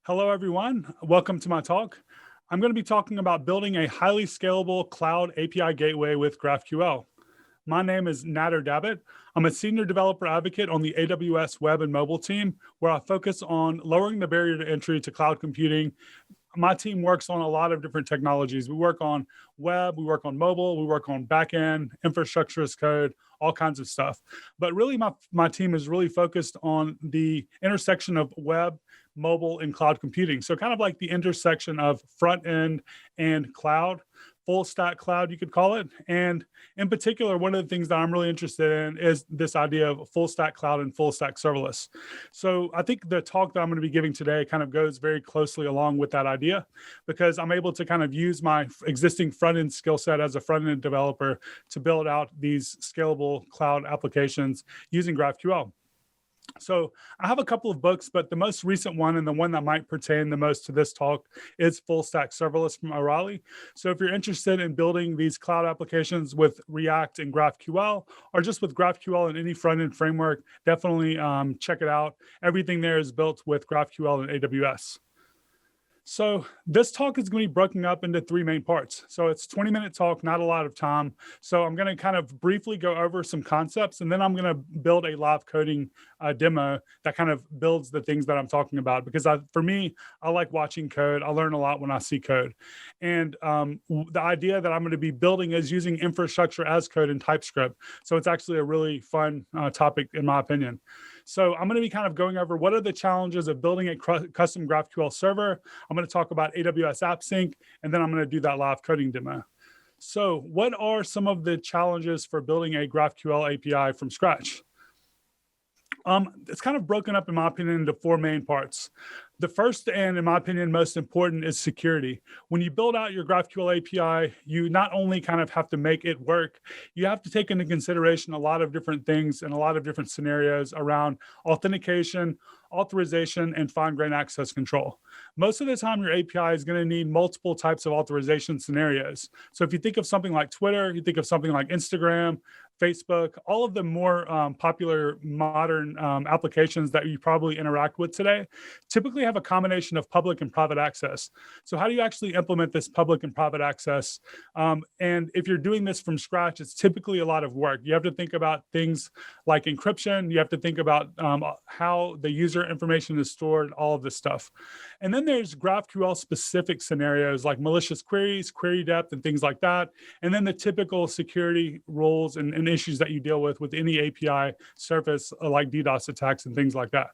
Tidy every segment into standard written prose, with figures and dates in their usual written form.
Hello, everyone. Welcome to my talk. I'm going to be talking about building a highly scalable cloud API gateway with GraphQL. My name is Nader Dabit. I'm a senior developer advocate on the AWS web and mobile team, where I focus on lowering the barrier to entry to cloud computing. My team works on a lot of different technologies. We work on web, we work on mobile, we work on backend, infrastructure as code, all kinds of stuff. But really, my team is really focused on the intersection of web, mobile, and cloud computing. So kind of like the intersection of front end and cloud, full stack cloud, you could call it. And in particular, one of the things that I'm really interested in is this idea of full stack cloud and full stack serverless. So I think the talk that I'm going to be giving today kind of goes very closely along with that idea, because I'm able to kind of use my existing front end skill set as a front end developer to build out these scalable cloud applications using GraphQL. So I have a couple of books, but the most recent one and the one that might pertain the most to this talk is Full Stack Serverless from O'Reilly. So if you're interested in building these cloud applications with React and GraphQL, or just with GraphQL and any front-end framework, definitely check it out. Everything there is built with GraphQL and AWS. So this talk is going to be broken up into three main parts. So it's a 20-minute talk, not a lot of time. So I'm going to kind of briefly go over some concepts, and then I'm going to build a live coding demo that kind of builds the things that I'm talking about. Because for me, I like watching code. I learn a lot when I see code. And the idea that I'm going to be building is using infrastructure as code in TypeScript. So it's actually a really fun topic, in my opinion. So I'm going to be kind of going over what are the challenges of building a custom GraphQL server. I'm going to talk about AWS AppSync, and then I'm going to do that live coding demo. So what are some of the challenges for building a GraphQL API from scratch? It's kind of broken up, in my opinion, into four main parts. The first, and in my opinion, most important, is security. When you build out your GraphQL API, you not only kind of have to make it work, you have to take into consideration a lot of different things and a lot of different scenarios around authentication, authorization, and fine-grained access control. Most of the time, your API is going to need multiple types of authorization scenarios. So if you think of something like Twitter, you think of something like Instagram, Facebook, all of the more popular modern applications that you probably interact with today typically have a combination of public and private access. So how do you actually implement this public and private access? And if you're doing this from scratch, it's typically a lot of work. You have to think about things like encryption. You have to think about how the user information is stored, all of this stuff. And then there's GraphQL specific scenarios like malicious queries, query depth, and things like that. And then the typical security rules and issues that you deal with any API surface like DDoS attacks and things like that.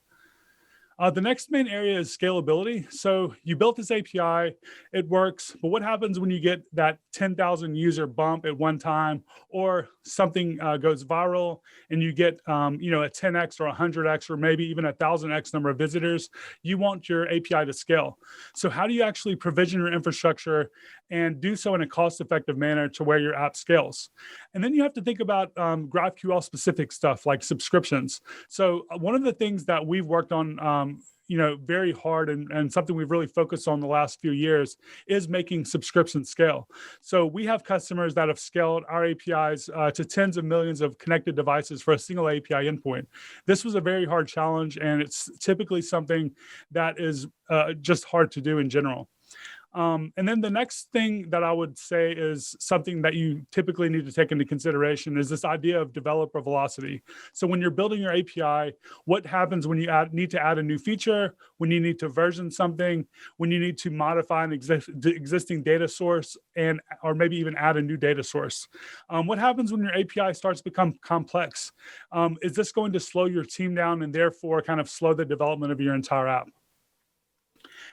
The next main area is scalability. So you built this API, it works, but what happens when you get that 10,000 user bump at one time, or something goes viral and you get a 10x or 100x or maybe even 1,000x number of visitors? You want your API to scale. So how do you actually provision your infrastructure and do so in a cost-effective manner to where your app scales? And then you have to think about GraphQL specific stuff like subscriptions. So one of the things that we've worked on very hard and something we've really focused on the last few years is making subscriptions scale. So we have customers that have scaled our APIs to tens of millions of connected devices for a single API endpoint. This was a very hard challenge, and it's typically something that is just hard to do in general. And then the next thing that I would say is something that you typically need to take into consideration is this idea of developer velocity. So when you're building your API, what happens when you need to add a new feature, when you need to version something, when you need to modify an existing data source or maybe even add a new data source? What happens when your API starts to become complex? Is this going to slow your team down and therefore kind of slow the development of your entire app?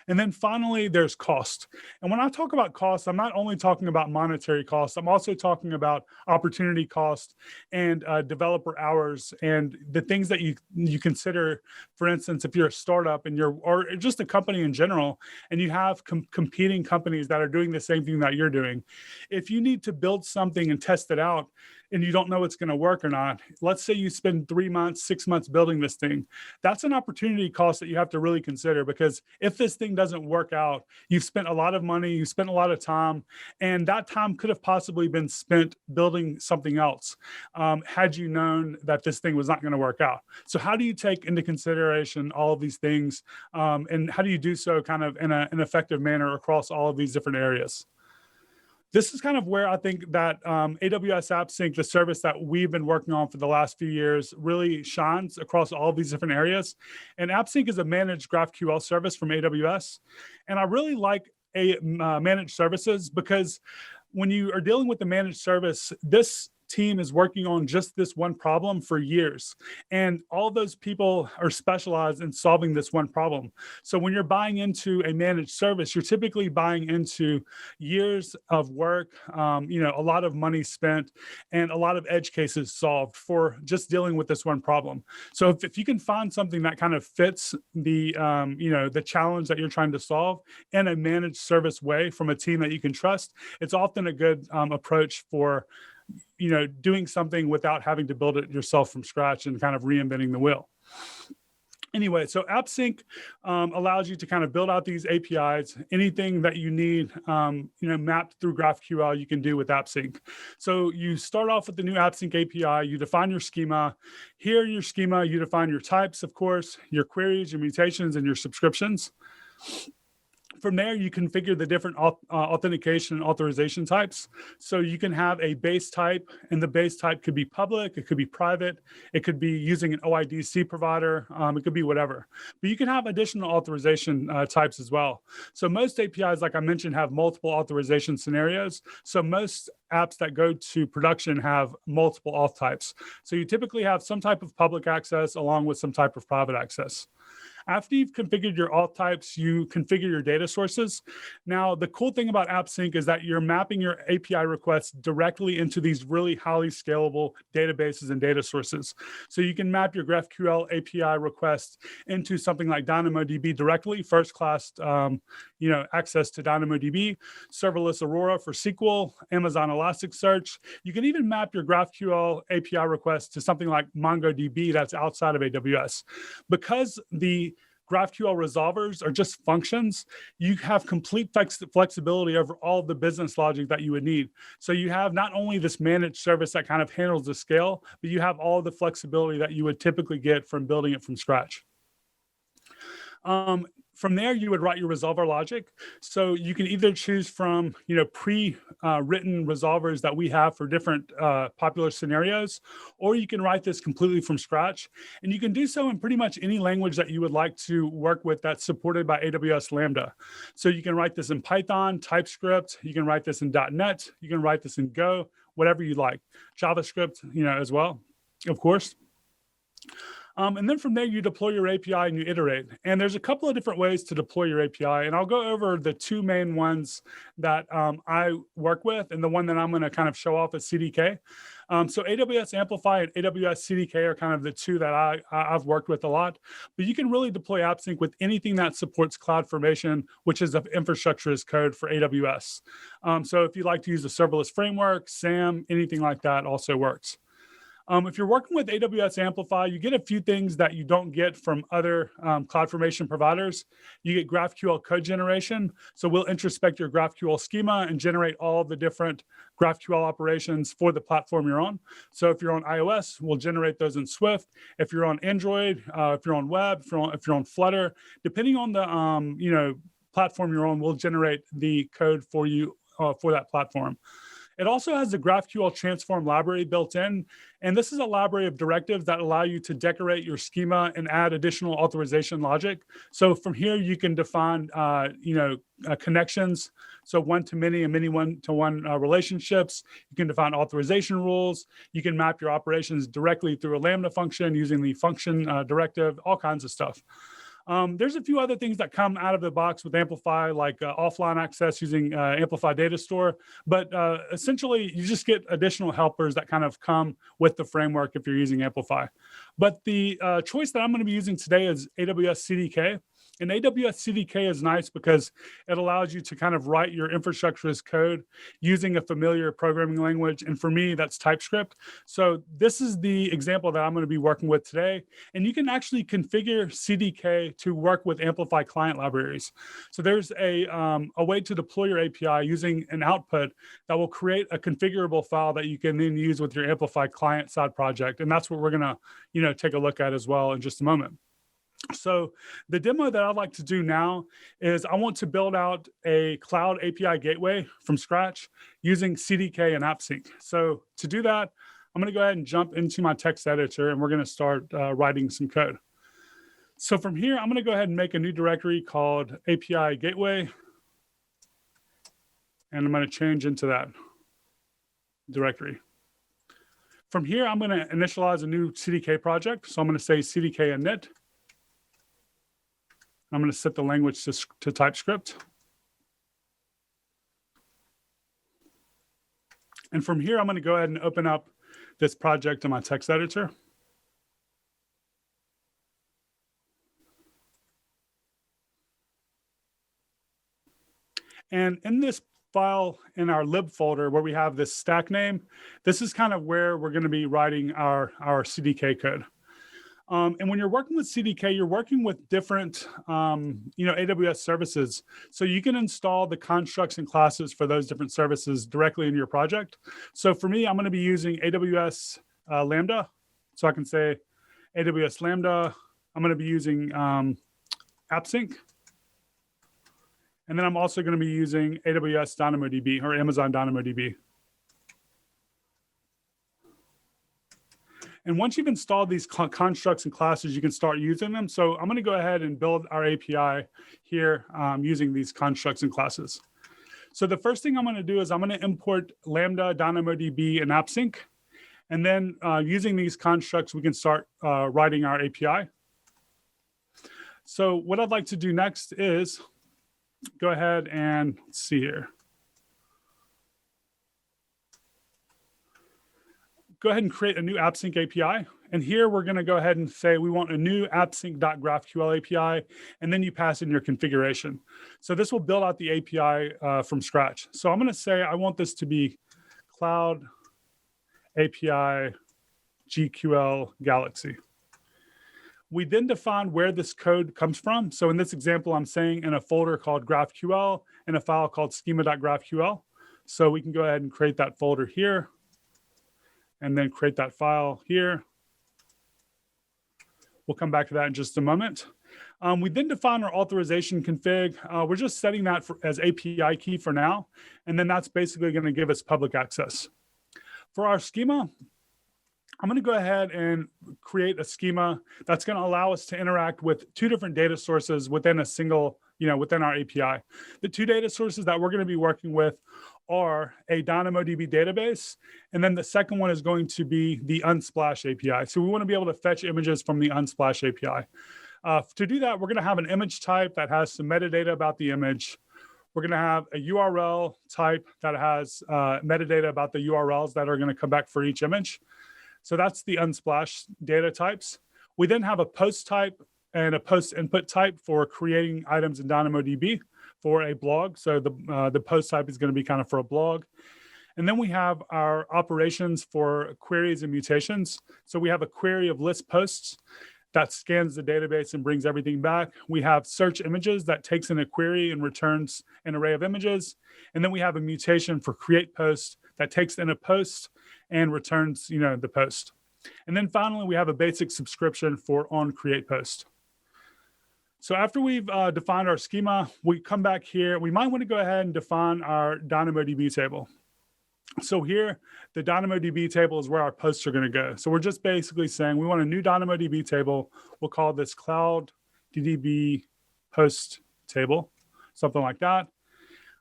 And then finally, there's cost. And when I talk about cost, I'm not only talking about monetary cost, I'm also talking about opportunity cost and developer hours and the things that you consider. For instance, if you're a startup or just a company in general, and you have competing companies that are doing the same thing that you're doing, if you need to build something and test it out, and you don't know it's going to work or not. Let's say you spend 3 months, 6 months building this thing. That's an opportunity cost that you have to really consider, because if this thing doesn't work out, you've spent a lot of money, you've spent a lot of time, and that time could have possibly been spent building something else, had you known that this thing was not going to work out. So how do you take into consideration all of these things, and how do you do so kind of in an effective manner across all of these different areas? This is kind of where I think that AWS AppSync, the service that we've been working on for the last few years, really shines across all of these different areas. And AppSync is a managed GraphQL service from AWS. And I really like managed services, because when you are dealing with the managed service, this team is working on just this one problem for years. And all those people are specialized in solving this one problem. So when you're buying into a managed service, you're typically buying into years of work, a lot of money spent, and a lot of edge cases solved for just dealing with this one problem. So if you can find something that kind of fits the challenge that you're trying to solve in a managed service way from a team that you can trust, it's often a good approach for doing something without having to build it yourself from scratch and kind of reinventing the wheel. Anyway, so AppSync allows you to kind of build out these APIs. Anything that you need, mapped through GraphQL, you can do with AppSync. So you start off with the new AppSync API. You define your schema. Here in your schema, you define your types, of course, your queries, your mutations, and your subscriptions. From there, you configure the different authentication and authorization types. So you can have a base type, and the base type could be public, it could be private, it could be using an OIDC provider, it could be whatever. But you can have additional authorization types as well. So most APIs, like I mentioned, have multiple authorization scenarios. So most apps that go to production have multiple auth types. So you typically have some type of public access along with some type of private access. After you've configured your auth types, you configure your data sources. Now, the cool thing about AppSync is that you're mapping your API requests directly into these really highly scalable databases and data sources. So you can map your GraphQL API requests into something like DynamoDB directly, first-class access to DynamoDB, serverless Aurora for SQL, Amazon Elasticsearch. You can even map your GraphQL API requests to something like MongoDB that's outside of AWS. Because the GraphQL resolvers are just functions, you have complete flexibility over all the business logic that you would need. So you have not only this managed service that kind of handles the scale, but you have all the flexibility that you would typically get from building it from scratch. From there, you would write your resolver logic. So you can either choose from, pre-written resolvers that we have for different popular scenarios, or you can write this completely from scratch. And you can do so in pretty much any language that you would like to work with that's supported by AWS Lambda. So you can write this in Python, TypeScript, you can write this in .NET, you can write this in Go, whatever you like. JavaScript, as well, of course. And then from there, you deploy your API and you iterate. And there's a couple of different ways to deploy your API. And I'll go over the two main ones that I work with. And the one that I'm going to kind of show off is CDK. So AWS Amplify and AWS CDK are kind of the two that I've worked with a lot. But you can really deploy AppSync with anything that supports CloudFormation, which is an infrastructure as code for AWS. So if you like to use a serverless framework, SAM, anything like that also works. If you're working with AWS Amplify, you get a few things that you don't get from other CloudFormation providers. You get GraphQL code generation. So we'll introspect your GraphQL schema and generate all the different GraphQL operations for the platform you're on. So if you're on iOS, we'll generate those in Swift. If you're on Android, if you're on web, if you're on Flutter, depending on the platform you're on, we'll generate the code for you for that platform. It also has the GraphQL transform library built in, and this is a library of directives that allow you to decorate your schema and add additional authorization logic. So from here, you can define, connections, so one-to-many and many-one-to-one relationships. You can define authorization rules. You can map your operations directly through a Lambda function using the function directive, all kinds of stuff. There's a few other things that come out of the box with Amplify, like offline access using Amplify Data Store. But essentially, you just get additional helpers that kind of come with the framework if you're using Amplify. But the choice that I'm going to be using today is AWS CDK. And AWS CDK is nice because it allows you to kind of write your infrastructure as code using a familiar programming language. And for me, that's TypeScript. So this is the example that I'm going to be working with today. And you can actually configure CDK to work with Amplify client libraries. So there's a way to deploy your API using an output that will create a configurable file that you can then use with your Amplify client side project. And that's what we're going to, take a look at as well in just a moment. So the demo that I'd like to do now is I want to build out a cloud API gateway from scratch using CDK and AppSync. So to do that, I'm going to go ahead and jump into my text editor and we're going to start writing some code. So from here, I'm going to go ahead and make a new directory called API Gateway. And I'm going to change into that directory. From here, I'm going to initialize a new CDK project. So I'm going to say CDK init. I'm going to set the language to TypeScript. And from here, I'm going to go ahead and open up this project in my text editor. And in this file in our lib folder where we have this stack name, this is kind of where we're going to be writing our CDK code. And when you're working with CDK, you're working with different, AWS services. So you can install the constructs and classes for those different services directly in your project. So for me, I'm going to be using AWS Lambda. So I can say AWS Lambda. I'm going to be using AppSync. And then I'm also going to be using AWS DynamoDB or Amazon DynamoDB. And once you've installed these constructs and classes, you can start using them. So I'm going to go ahead and build our API here using these constructs and classes. So the first thing I'm going to do is I'm going to import Lambda, DynamoDB, and AppSync. And then using these constructs, we can start writing our API. So what I'd like to do next is go ahead and let's see here. Go ahead and create a new AppSync API. And here we're going to go ahead and say we want a new AppSync.GraphQL API, and then you pass in your configuration. So this will build out the API from scratch. So I'm going to say I want this to be Cloud API GQL Galaxy. We then define where this code comes from. So in this example, I'm saying in a folder called GraphQL and a file called schema.graphql. So we can go ahead and create that folder here, and then create that file here. We'll come back to that in just a moment. We then define our authorization config. We're just setting that as API key for now, and then that's basically going to give us public access. For our schema, I'm going to go ahead and create a schema that's going to allow us to interact with two different data sources within a single, within our API. The two data sources that we're going to be working with are a DynamoDB database, and then the second one is going to be the Unsplash API. So we want to be able to fetch images from the Unsplash API. To do that, we're going to have an image type that has some metadata about the image. We're going to have a URL type that has metadata about the URLs that are going to come back for each image. So that's the Unsplash data types. We then have a post type and a post input type for creating items in DynamoDB for a blog. So the post type is going to be kind of for a blog. And then we have our operations for queries and mutations. So we have a query of list posts that scans the database and brings everything back. We have search images that takes in a query and returns an array of images. And then we have a mutation for create post that takes in a post and returns, the post. And then finally, we have a basic subscription for on create post. So after we've defined our schema, we come back here. We might want to go ahead and define our DynamoDB table. So here, the DynamoDB table is where our posts are going to go. So we're just basically saying we want a new DynamoDB table. We'll call this Cloud DDB post table, something like that.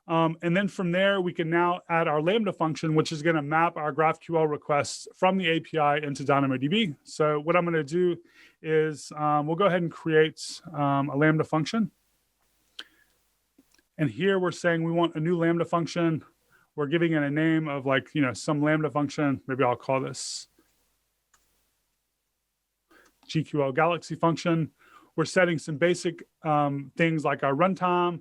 And then from there, we can now add our Lambda function, which is going to map our GraphQL requests from the API into DynamoDB. So what I'm going to do is we'll go ahead and create a Lambda function. And here we're saying we want a new Lambda function. We're giving it a name of some Lambda function. Maybe I'll call this GQL Galaxy function. we're setting some basic things like our runtime,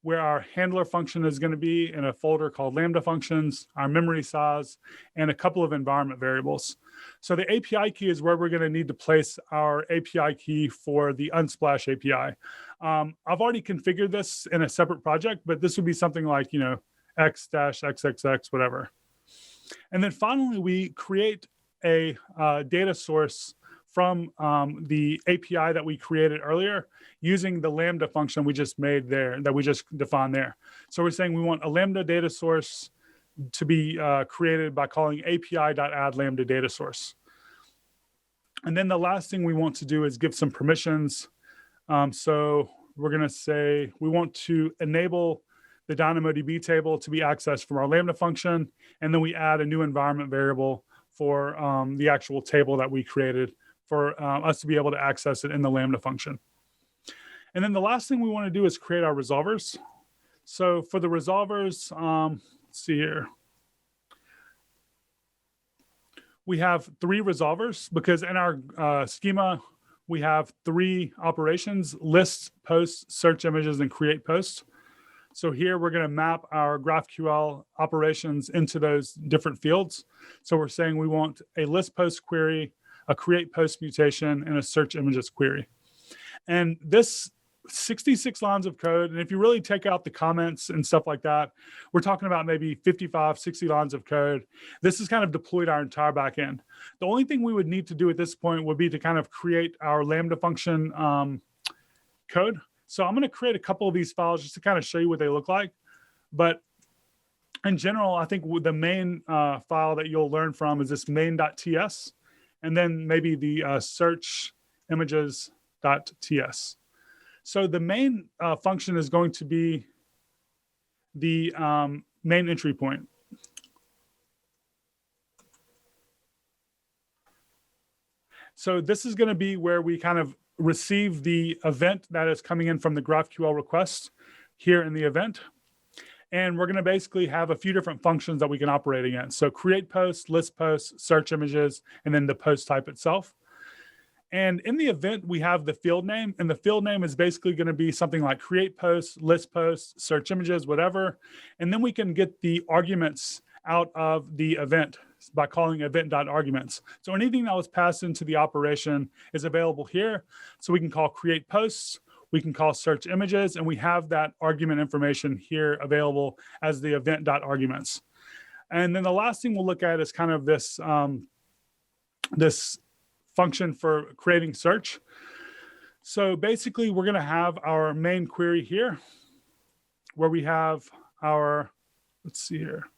where our handler function is going to be in a folder called Lambda functions, our memory size, and a couple of environment variables. So the API key is where we're going to need to place our API key for the Unsplash API. I've already configured this in a separate project, but this would be something like, x-xxx, whatever. And then finally, we create a data source from the API that we created earlier using the Lambda function we just made there, that we just defined there. So we're saying we want a Lambda data source to be created by calling api.add Lambda data source. And then the last thing we want to do is give some permissions. So we're going to say we want to enable the DynamoDB table to be accessed from our Lambda function. And then we add a new environment variable for the actual table that we created for us to be able to access it in the Lambda function. And then the last thing we want to do is create our resolvers. So for the resolvers, let's see here. We have 3 resolvers because in our schema, we have 3 operations: list, post, search images, and create post. So here we're going to map our GraphQL operations into those different fields. So we're saying we want a list post query, a create post mutation, and a search images query. And this 66 lines of code, and if you really take out the comments and stuff like that, we're talking about maybe 55, 60 lines of code. This is kind of deployed our entire backend. The only thing we would need to do at this point would be to kind of create our Lambda function code. So I'm going to create a couple of these files just to kind of show you what they look like. But in general, I think the main file that you'll learn from is this main.ts, and then maybe the search images.ts. So the main function is going to be the main entry point. So this is going to be where we kind of receive the event that is coming in from the GraphQL request here in the event. And we're going to basically have a few different functions that we can operate against. So create post, list post, search images, and then the post type itself. And in the event, we have the field name, and the field name is basically going to be something like create post, list post, search images, whatever. And then we can get the arguments out of the event by calling event.arguments. So anything that was passed into the operation is available here. So we can call create posts, we can call search images, and we have that argument information here available as the event.arguments. And then the last thing we'll look at is kind of this, this function for creating search. So basically, we're going to have our main query here, where we have our, let's see here.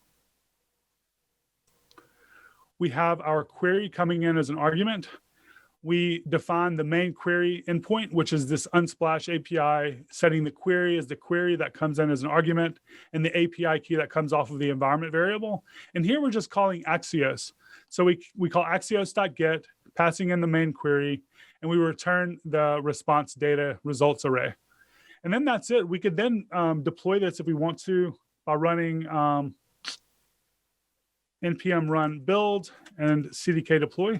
We have our query coming in as an argument. We define the main query endpoint, which is this Unsplash API, setting the query as the query that comes in as an argument, and the API key that comes off of the environment variable. And here we're just calling Axios. So we call axios.get, passing in the main query, and we return the response data results array. And then that's it. We could then deploy this if we want to by running npm run build and CDK deploy.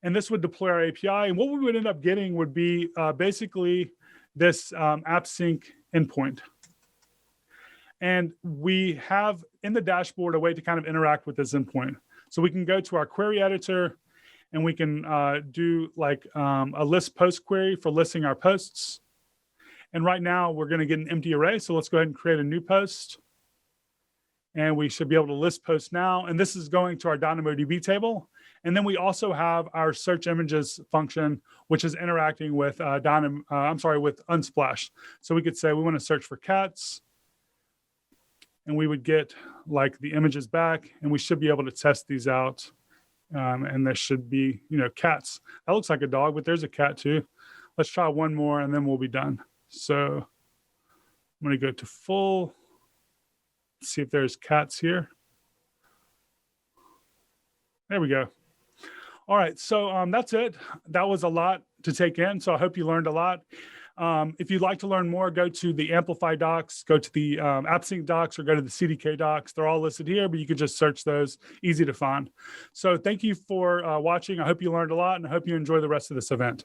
And this would deploy our API. And what we would end up getting would be basically this AppSync endpoint. And we have in the dashboard a way to kind of interact with this endpoint. So we can go to our query editor, and we can do like a list post query for listing our posts. And right now we're going to get an empty array. So let's go ahead and create a new post. And we should be able to list post now. And this is going to our DynamoDB table. And then we also have our search images function, which is interacting with with Unsplash. So we could say we want to search for cats, and we would get like the images back, and we should be able to test these out. And there should be, cats. That looks like a dog, but there's a cat too. Let's try one more, and then we'll be done. So I'm going to go to full. See if there's cats here. There we go. All right, so that's it. That was a lot to take in, so I hope you learned a lot. If you'd like to learn more, go to the Amplify docs, go to the AppSync docs, or go to the CDK docs. They're all listed here, but you can just search those, easy to find. So thank you for watching. I hope you learned a lot, and I hope you enjoy the rest of this event.